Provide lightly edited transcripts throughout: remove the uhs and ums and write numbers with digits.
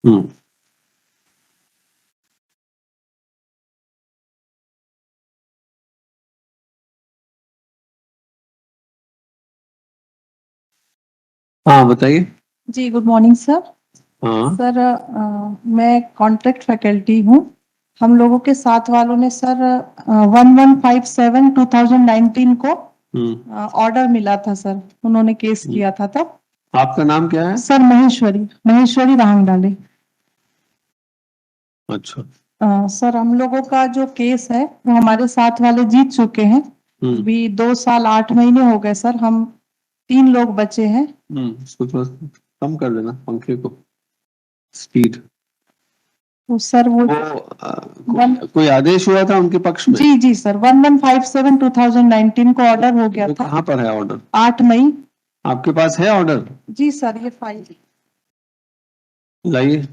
हम्म। हाँ बताइए। जी, good morning sir. हाँ। सर मैं कॉन्ट्रैक्ट फैकल्टी हूँ। हम लोगों के साथ वालों ने सर 1157 2019 को ऑर्डर मिला था सर, उन्होंने केस किया था तब। आपका नाम क्या है? सर महेश्वरी महेश्वरी राहंगडाले। अच्छा। सर हम लोगों का जो केस है वो हमारे साथ वाले जीत चुके हैं। अभी 2 साल 8 महीने हो गए सर, हम 3 लोग बचे हैं। इसको थोड़ा कम कर देना पंखे को, स्पीड। तो सर वो कोई आदेश हुआ था उनके पक्ष में? जी जी सर, 1157 2019 को ऑर्डर हो गया वो था। कहाँ पर है ऑर्डर? 8 मई। आपके पास है ऑर्डर? जी सर, ये फाइल। लाइए।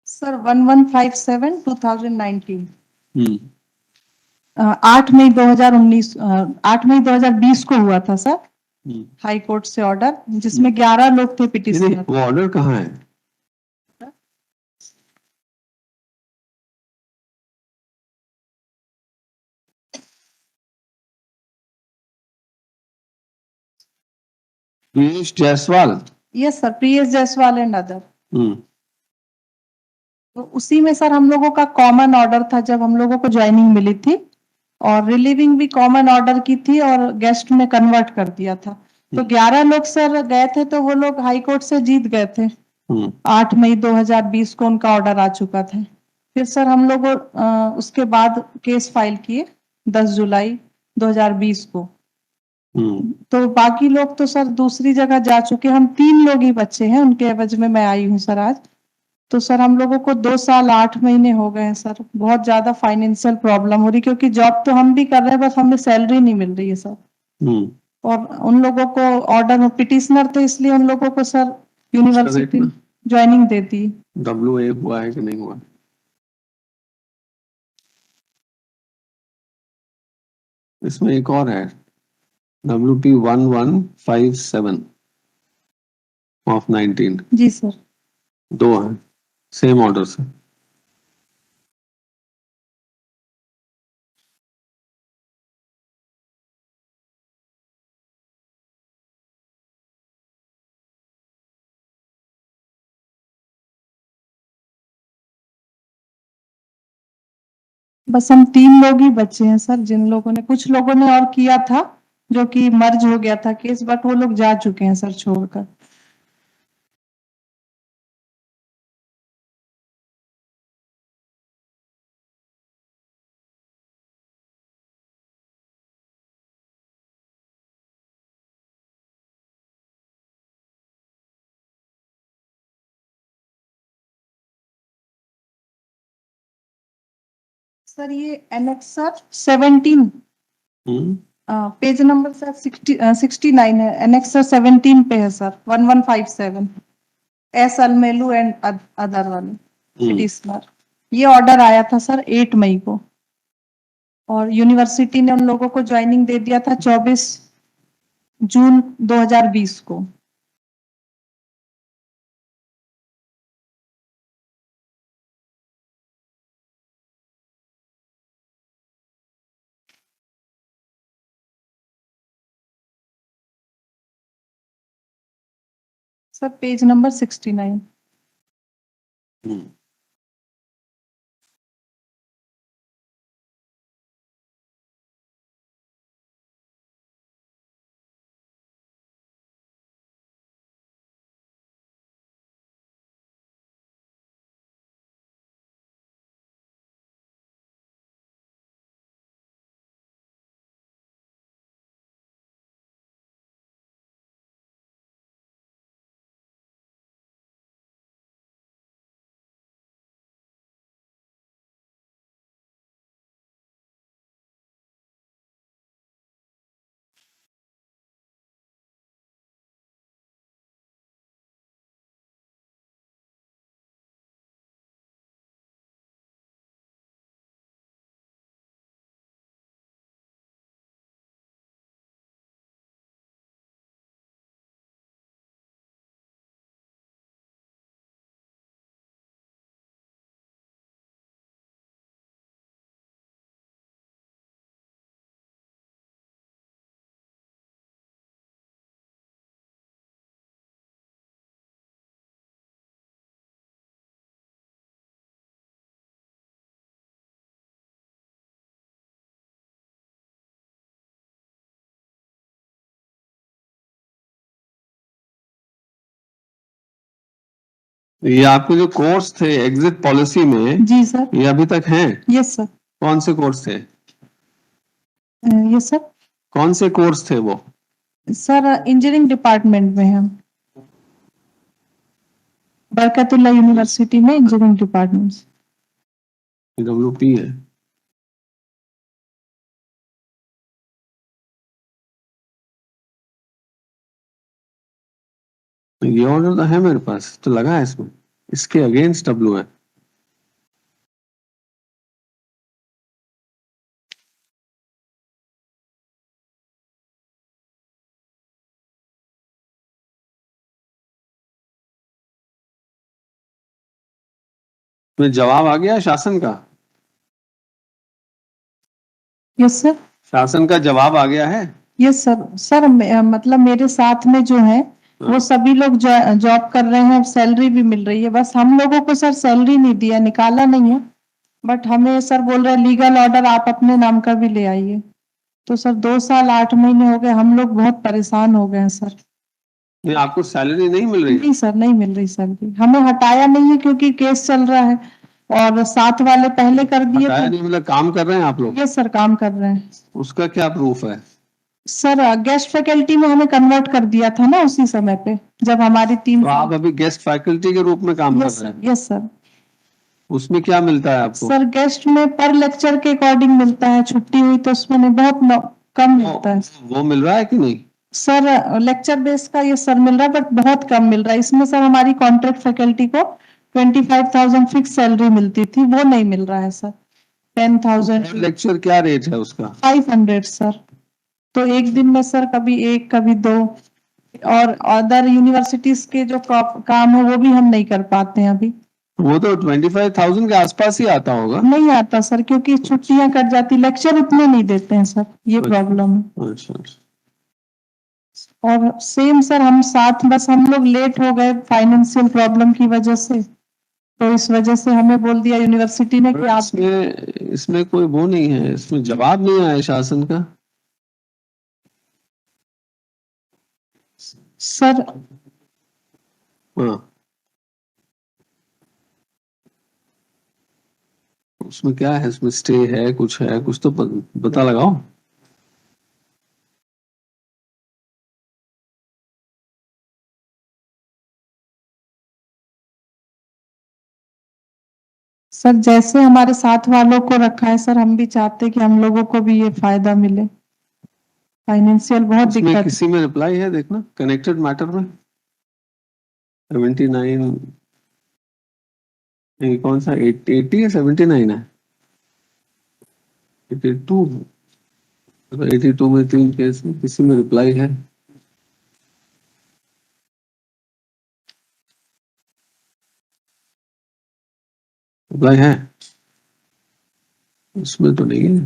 सर 1157 2019। हम्म 8 मई 2019, 8 मई 2020 को हुआ था सर, हाई कोर्ट से ऑर्डर, जिसमें 11 लोग थे नहीं, पिटिशनर। वो ऑर्डर कहाँ है? Piyush Jaiswal. Yes sir, Priyesh Jaiswal and other. Hmm तो उसी में सर हम लोगों का कॉमन ऑर्डर था जब हम लोगों को ज्वाइनिंग मिली थी, और रिलीविंग भी कॉमन ऑर्डर की थी और गेस्ट में कन्वर्ट कर दिया था। तो 11 लोग सर गए थे, तो वो लोग हाई कोर्ट से जीत गए थे। 8 मई 2020 को उनका ऑर्डर आ चुका था। फिर सर हम लोग उसके बाद केस फाइल किए 10 जुलाई 2020 को। तो बाकी लोग तो सर दूसरी जगह जा चुके, हम 3 लोग ही बच्चे हैं, उनके एवज में मैं आई हूँ सर आज। तो सर हम लोगों को 2 साल 8 महीने हो गए हैं सर, बहुत ज्यादा फाइनेंशियल प्रॉब्लम हो रही, क्योंकि जॉब तो हम भी कर रहे हैं, बस हमें सैलरी नहीं मिल रही है सर। और उन लोगों को ऑर्डर पिटिशनर थे, इसलिए उन लोगों को सर यूनिवर्सिटी ज्वाइनिंग दे दी। WA हुआ है कि नहीं हुआ? इसमें एक और है, WP 1157 ऑफ 19। Ji sir. दो हैं सेम ऑर्डर से। बस हम 3 लोग ही बचे हैं सर, जिन लोगों ने, कुछ लोगों ने और किया था जो कि मर्ज हो गया था केस, बट वो लोग जा चुके हैं सर छोड़कर। सर ये एनेक्सर 17, पेज नंबर सर 69 है, एनेक्सर 17 पे है सर, 1157 एस अलमेलू एंड अदर वाले पिटिशनर। ये ऑर्डर आया था सर 8 मई को, और यूनिवर्सिटी ने उन लोगों को ज्वाइनिंग दे दिया था 24 जून 2020 को। Sir page number 69। ये आपके जो कोर्स थे एग्जिट पॉलिसी में, जी सर। ये अभी तक हैं? Yes sir. कौन से कोर्स थे? Yes sir. कौन से कोर्स थे वो? सर इंजीनियरिंग डिपार्टमेंट में हम, बरकतुल्लाह यूनिवर्सिटी में इंजीनियरिंग डिपार्टमेंट से। WP है। ये ऑर्डर तो है मेरे पास, तो लगा है इसमें, इसके अगेंस्ट W है। में जवाब आ गया शासन का? Yes sir. शासन का जवाब आ गया है? Yes sir. सर मतलब मेरे साथ में जो है वो सभी लोग जॉब कर रहे हैं, सैलरी भी मिल रही है, बस हम लोगों को सर सैलरी नहीं दिया, निकाला नहीं है। बट हमें सर बोल रहे हैं लीगल ऑर्डर आप अपने नाम का भी ले आइए। तो सर 2 साल 8 महीने हो गए, हम लोग बहुत परेशान हो गए हैं सर। नहीं, आपको सैलरी नहीं मिल रही? नहीं सर, नहीं मिल रही सैलरी, हमें हटाया नहीं है क्योंकि केस चल रहा है, और साथ वाले पहले कर दिए हटाया थे। नहीं मतलब काम कर रहे हैं आप लोग? ये सर काम कर रहे हैं। उसका क्या प्रूफ है? सर गेस्ट फैकल्टी में हमें कन्वर्ट कर दिया था ना उसी समय पे, जब हमारी टीम। तो आप अभी गेस्ट फैकल्टी के रूप में काम कर यस रहे सर। हैं? Yes sir. उसमें क्या मिलता है आपको? सर गेस्ट में पर लेक्चर के अकॉर्डिंग मिलता है, छुट्टी हुई तो उसमें नहीं, बहुत कम मिलता है। वो मिल रहा है कि नहीं? सर लेक्चर बेस का ये सर मिल रहा है, बट बहुत कम मिल रहा है इसमें सर। हमारी कॉन्ट्रैक्ट फैकल्टी को 25,000 फिक्स सैलरी मिलती थी, वो नहीं मिल रहा है सर। 10,000। लेक्चर क्या रेट है उसका? 500 सर। तो एक दिन में सर कभी एक कभी दो, और अदर यूनिवर्सिटीज के जो काम है वो भी हम नहीं कर पाते हैं अभी। वो तो 25,000 के आसपास ही आता होगा। नहीं आता सर, क्योंकि छुट्टियां कट जाती, लेक्चर उतने नहीं देते हैं सर, ये प्रॉब्लम है। अच्छा अच्छा। और सेम सर हम साथ, बस हम लोग लेट हो गए फाइनेंशियल प्रॉब्लम की वजह से, तो इस वजह से हमें बोल दिया यूनिवर्सिटी ने कि आप। इसमें कोई वो नहीं है, इसमें जवाब नहीं आया शासन का। सर हाँ, उसमें क्या है? उसमें स्टे है, कुछ है, कुछ तो पता लगाओ। सर जैसे हमारे साथ वालों को रखा है सर, हम भी चाहते हैं कि हम लोगों को भी ये फायदा मिले। फाइनेंशियल बहुत उसमें दिक्कत। किसी में रिप्लाई है देखना, कनेक्टेड मैटर में 79। ये कौन सा 80 है? 79 है? 82? 82 में 3 केस में किसी में रिप्लाई है? रिप्लाई है? उसमें तो नहीं है।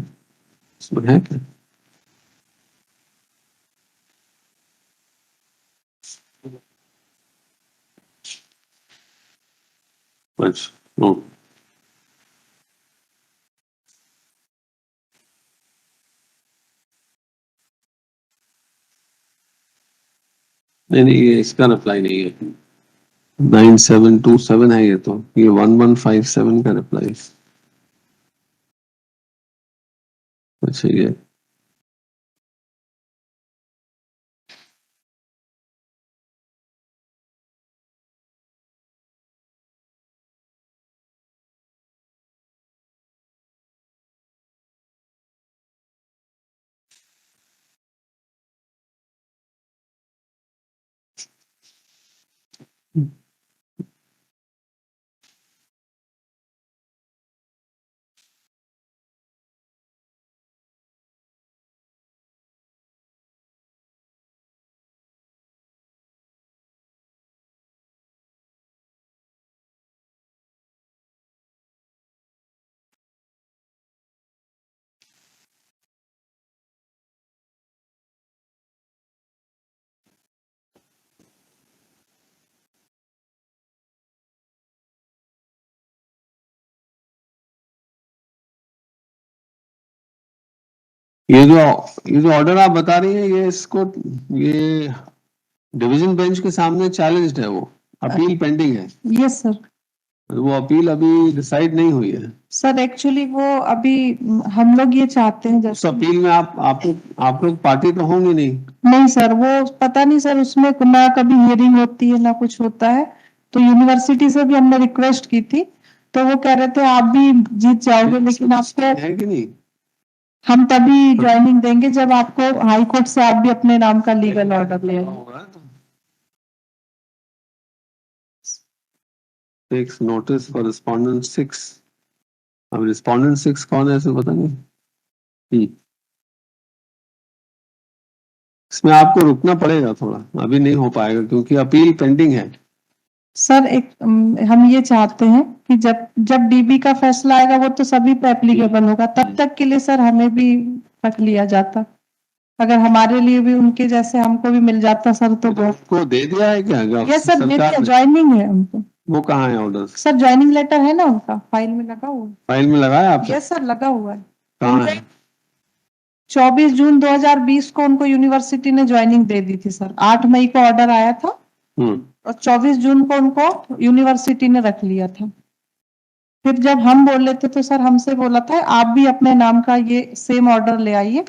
उसमें है क्या? अच्छा। नहीं नहीं, ये इसका रिप्लाई नहीं है। 9727 है ये तो, ये 1157 का रिप्लाई। अच्छा ये ये जो ऑर्डर आप बता रही हैं, ये इसको, ये डिवीजन बेंच के सामने चैलेंज्ड है वो। अपील पेंडिंग है। Yes sir. वो अपील अभी डिसाइड नहीं हुई है। सर एक्चुअली वो अभी हम लोग ये चाहते हैं उस जैसे अपील में आप लोग पार्टी तो होंगे नहीं। नहीं सर, वो पता नहीं सर, उसमें ना कभी हियरिंग होती है ना कुछ होता है। तो यूनिवर्सिटी से भी हमने रिक्वेस्ट की थी, तो वो कह रहे थे आप भी जीत जाओगे, लेकिन आपको है कि नहीं? हम तभी ज्वाइनिंग देंगे जब आपको हाई कोर्ट से आप भी अपने नाम का लीगल ऑर्डर ले आए। Tax notice for respondent 6। अब रिस्पोंडेंट 6 कौन है ऐसे पता नहीं। इसमें आपको रुकना पड़ेगा थोड़ा, अभी नहीं हो पाएगा क्योंकि अपील पेंडिंग है। सर एक हम ये चाहते हैं कि जब जब डीबी का फैसला आएगा वो तो सभी पे एप्लीकेबल होगा, तब तक के लिए सर हमें भी रख लिया जाता। अगर हमारे लिए भी उनके जैसे हमको भी मिल जाता सर तो बहुत। को दे दिया है क्या? यस सर, दे दिया, सरकार ने? ज्वाइनिंग है उनको। वो कहाँ है ऑर्डर? सर ज्वाइनिंग लेटर है ना उनका, फाइल में लगा हुआ है। फाइल में लगाया आपने? यस सर, लगा हुआ है। कहाँ है? 24 जून 2020 को उनको यूनिवर्सिटी ने ज्वाइनिंग दे दी थी सर। 8 मई को ऑर्डर आया था और 24 जून को उनको यूनिवर्सिटी ने रख लिया था। फिर जब हम बोले थे तो सर हमसे बोला था आप भी अपने नाम का ये सेम ऑर्डर ले आइए।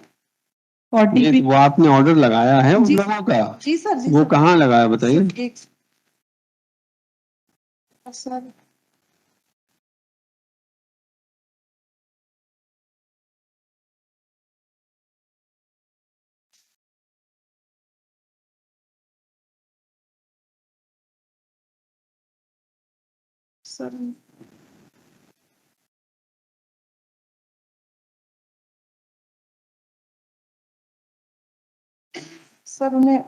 और डीबी वो आपने ऑर्डर लगाया है उन लोगों का? जी सर, जी वो सर। कहाँ लगाया बताइए? सर सर सर उन्हें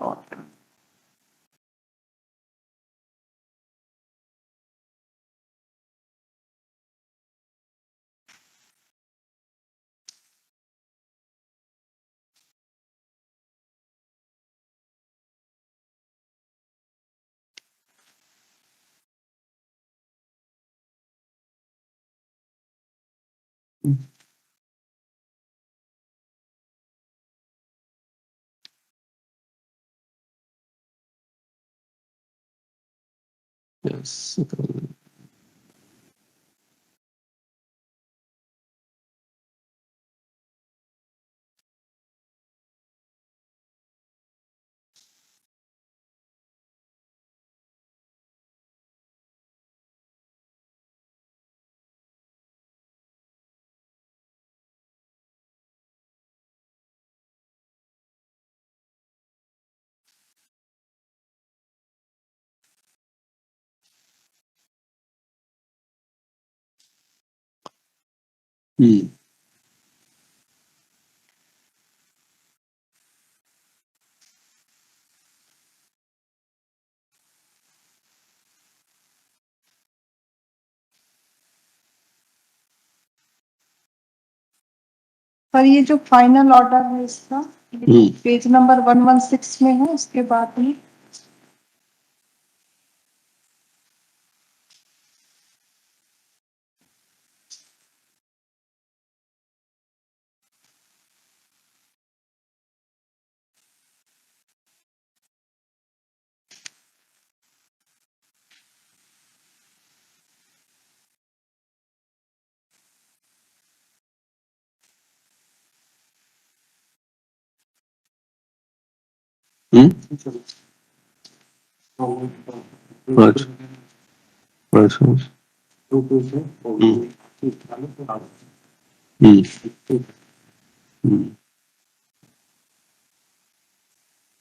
Yes. पर ये जो फाइनल ऑर्डर है इसका पेज नंबर 116 में है, उसके बाद ही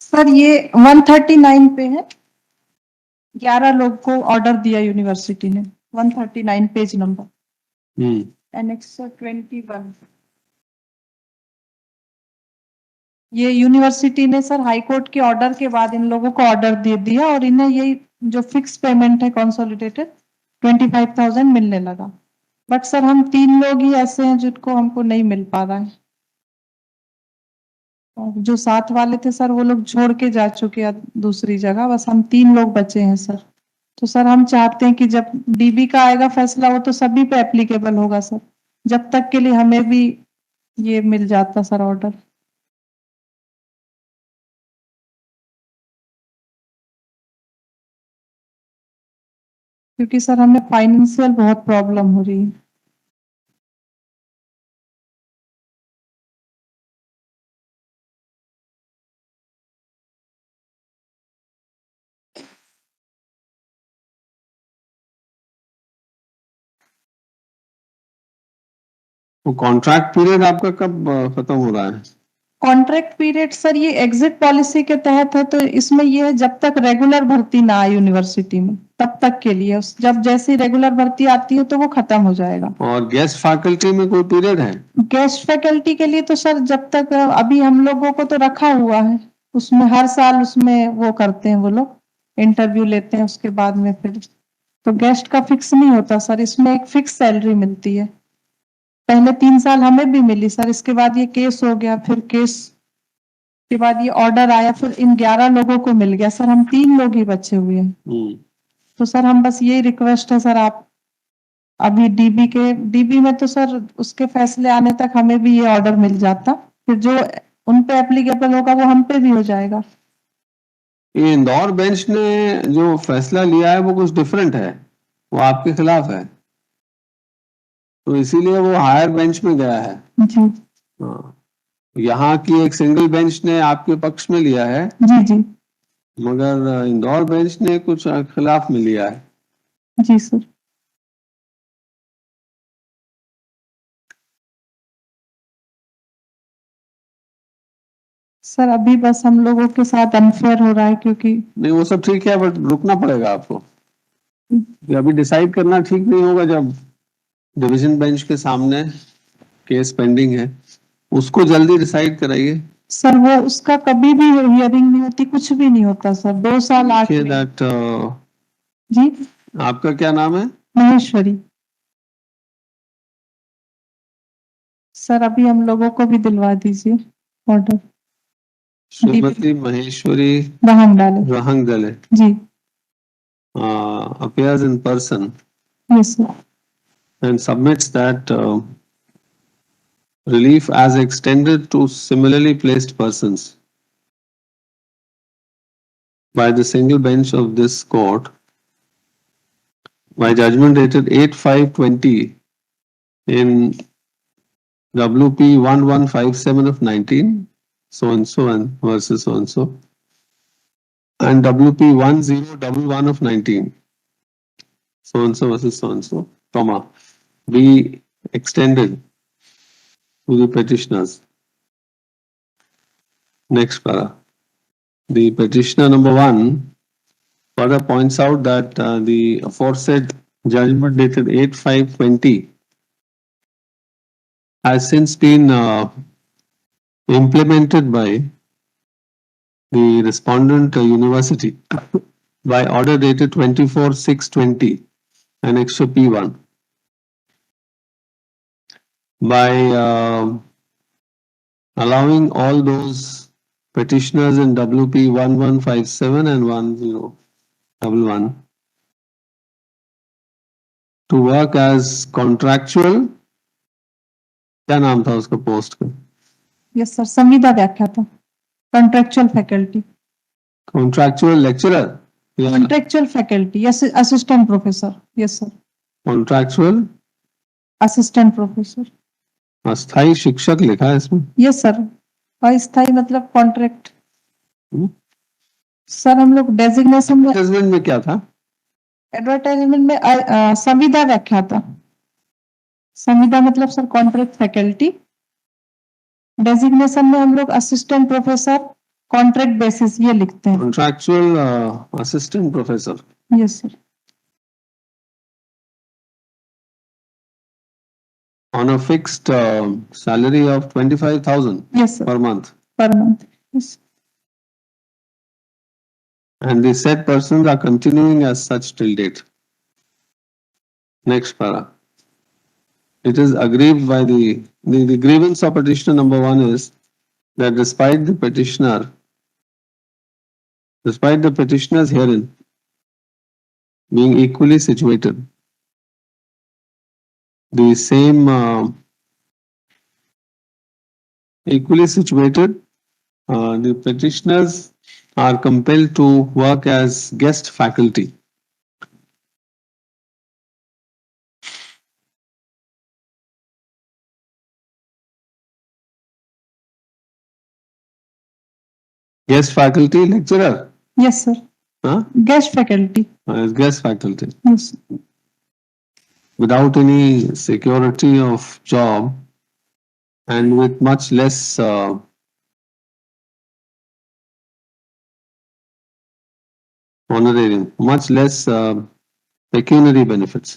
सर ये 139 पे है। 11 लोग को ऑर्डर दिया यूनिवर्सिटी ने। 139 पेज नंबर, एनेक्स 21। ये यूनिवर्सिटी ने सर हाई कोर्ट के ऑर्डर के बाद इन लोगों को ऑर्डर दे दिया और इन्हें यही जो फिक्स पेमेंट है कंसोलिडेटेड 25,000 मिलने लगा। बट सर हम 3 लोग ही ऐसे हैं जिनको हमको नहीं मिल पा रहा है। और जो साथ वाले थे सर वो लोग छोड़ के जा चुके हैं दूसरी जगह, बस हम 3 लोग बचे हैं सर। तो सर हम चाहते हैं कि जब डीबी का आएगा फैसला वो तो सभी पे एप्लीकेबल होगा सर, जब तक के लिए हमें भी ये मिल जाता सर ऑर्डर। क्योंकि सर हमें फाइनेंशियल बहुत प्रॉब्लम हो रही है। वो कॉन्ट्रैक्ट पीरियड आपका कब खत्म हो रहा है? कॉन्ट्रैक्ट पीरियड सर ये एग्जिट पॉलिसी के तहत है, तो इसमें ये है जब तक रेगुलर भर्ती ना आए यूनिवर्सिटी में तब तक के लिए, जब जैसी रेगुलर भर्ती आती है तो वो खत्म हो जाएगा। और गेस्ट फैकल्टी में कोई पीरियड है? गेस्ट फैकल्टी के लिए तो सर जब तक अभी हम लोगों को तो रखा हुआ है, उसमें हर साल उसमें वो करते हैं, वो लोग इंटरव्यू लेते हैं, उसके बाद में फिर तो गेस्ट का फिक्स नहीं होता सर, इसमें एक फिक्स सैलरी मिलती है। पहले 3 साल हमें भी मिली सर, इसके बाद ये केस हो गया, फिर केस के बाद ये ऑर्डर आया, फिर इन 11 लोगों को मिल गया सर, हम 3 लोग ही बचे हुए हैं। तो सर हम बस यही रिक्वेस्ट है सर, आप अभी डीबी में तो सर उसके फैसले आने तक हमें भी ये ऑर्डर मिल जाता, फिर जो उन पे एप्लीकेबल होगा वो हम पे भी हो जाएगा। ये इंदौर बेंच ने जो फैसला लिया है वो कुछ डिफरेंट है, वो आपके खिलाफ है, तो इसीलिए वो हायर बेंच में गया है। जी हाँ, यहाँ की एक सिंगल बेंच ने आपके पक्ष में लिया है, जी जी मगर इंदौर बेंच ने कुछ खिलाफ में लिया है। जी सर। सर अभी बस हम लोगों के साथ अनफेयर हो रहा है, क्योंकि नहीं वो सब ठीक है, बट रुकना पड़ेगा आपको, ये अभी डिसाइड करना ठीक नहीं होगा जब डिवीजन बेंच के सामने केस पेंडिंग है, उसको जल्दी डिसाइड कराइए। सर वो उसका कभी भी हियरिंग नहीं होती, कुछ भी नहीं होता सर, 2 साल 8 महीने। दैट जी आपका क्या नाम है? महेश्वरी। सर अभी हम लोगों को भी दिलवा दीजिए ऑर्डर। श्रीमती महेश्वरी वहां डाले रहंगदले जी। appears in person yes sir. and submits that relief as extended to similarly placed persons by the single bench of this court by judgment dated 8/5/20 in WP 1157 of 19 so and versus so and WP 1011 of 19 so versus so comma be extended to the petitioners. Next para. The petitioner number 1 further points out that the aforesaid judgment dated 8/5/20 has since been implemented by the respondent university by order dated 24/6/20 Annexure P1 by allowing all those petitioners in WP 1157 and 1011 to work as contractual. क्या नाम था उसका post का? Yes sir, संविदा व्याख्या था, contractual faculty. Contractual lecturer या contractual faculty, yes assistant professor. Yes sir, contractual assistant professor. अस्थायी शिक्षक लिखा है इसमें। यस सर, अस्थायी मतलब कॉन्ट्रैक्ट। हम्म। सर हम लोग डेजिग्नेशन में, एडवर्टाइजमेंट में क्या था? एडवर्टाइजमेंट में संविदा व्याख्या था। संविदा मतलब सर कॉन्ट्रैक्ट फैकल्टी, डेजिग्नेशन में हम लोग असिस्टेंट प्रोफेसर कॉन्ट्रैक्ट बेसिस ये लिखते हैं। Contractual assistant professor. Yes sir. On a fixed salary of 25,000 Yes sir, per month, per month. Yes. and the said persons are continuing as such till date. Next para. It is aggrieved by the grievance of petitioner number 1 is that despite the petitioners herein being equally situated, the same equally situated, the petitioners are compelled to work as guest faculty Guest faculty lecturer. Yes, sir. Huh? Guest faculty. As guest faculty. Yes. Without any security of job and with much less honorarium, much less pecuniary benefits.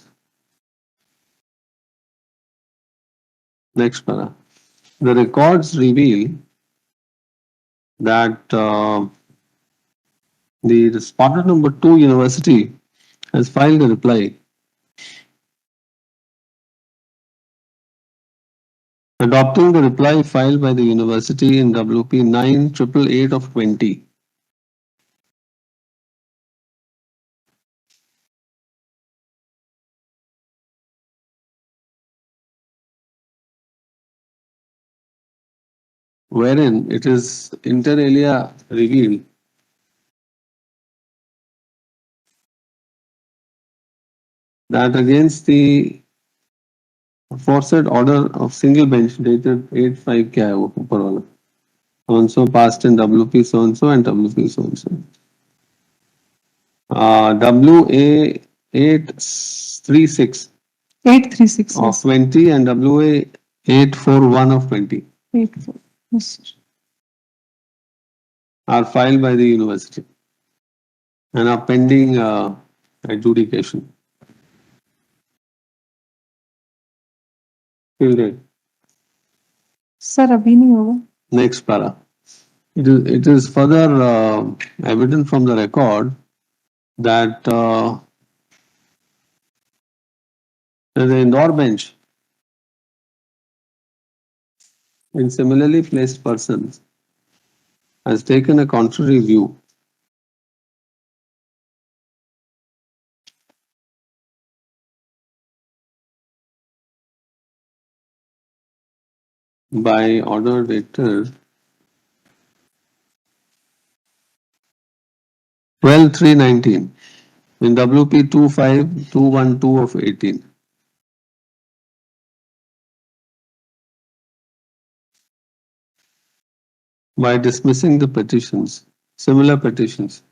Next para. The records reveal that the Sparta number 2 university has filed a reply adopting the reply filed by the university in WP 9888 of 20. Wherein it is inter alia revealed that against the aforesaid order of single bench dated 8/5 क्या है वो ऊपर वाला so and so passed in WP so and so and WP so and so. WA 836 836. of 20 and WA 841 of 20 8. Yes, sir. are filed by the university and are pending adjudication. Till date. Sir, अभी नहीं होगा. Next para. It is further evident from the record that the Indore bench in similarly placed persons has taken a contrary view by order dated 12/3/19 in WP 25212 of 18. By dismissing the petitions, similar petitions.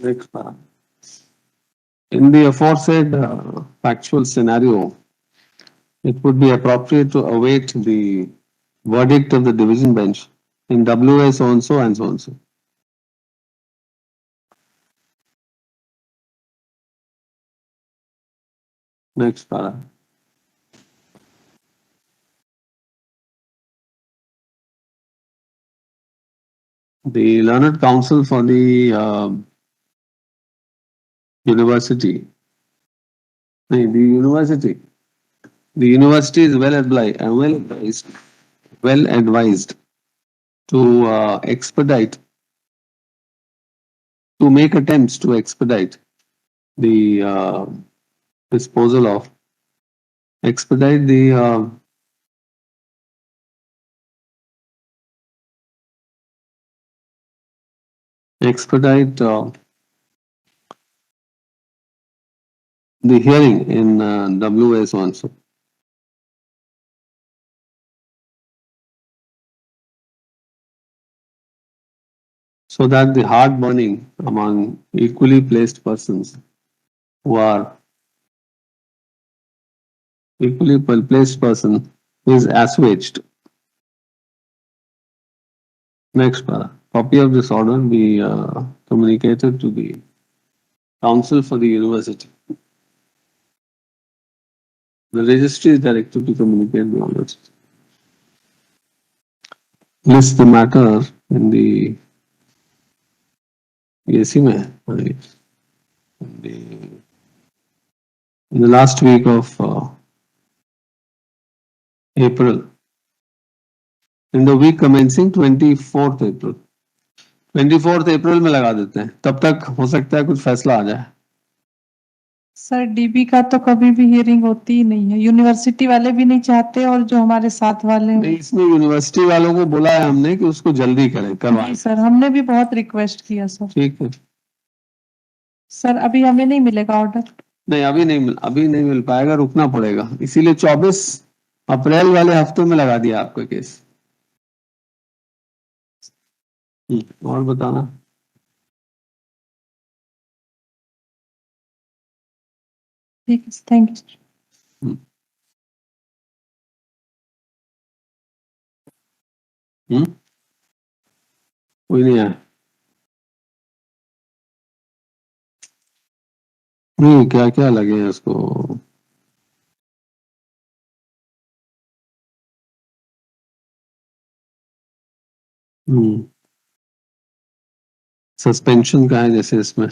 Next part. In the aforesaid factual scenario, it would be appropriate to await the verdict of the division bench in WA so and so and so and so. Next para. The learned counsel for the university. The university is well advised to expedite, to make attempts to expedite the disposal of, expedite the the hearing in WA so and so. So that the heart burning among equally placed persons who are equally placed person is assuaged. Next para. Copy of this order be communicated to the counsel for the university. The registry is directed to communicate the orders. List the matter in the इसी में in the last week of April, in the week commencing 24th April. 24th April में लगा देते हैं, तब तक हो सकता है कुछ फैसला आ जाए. सर डीबी का तो कभी भी हियरिंग होती ही नहीं है, यूनिवर्सिटी वाले भी नहीं चाहते और जो हमारे साथ वाले नहीं, इसमें यूनिवर्सिटी वालों को बोला है हमने कि उसको जल्दी करें, करवाएं. सर हमने भी बहुत रिक्वेस्ट किया सर. ठीक है सर, अभी हमें नहीं मिलेगा ऑर्डर. नहीं, अभी नहीं मिल पाएगा, रुकना पड़ेगा. इसीलिए 24 अप्रैल वाले हफ्ते में लगा दिया आपका केस. और बताना। ठीक है, थैंक यू। कोई नहीं आया? नहीं, क्या क्या लगे हैं उसको? सस्पेंशन का है जैसे इसमें।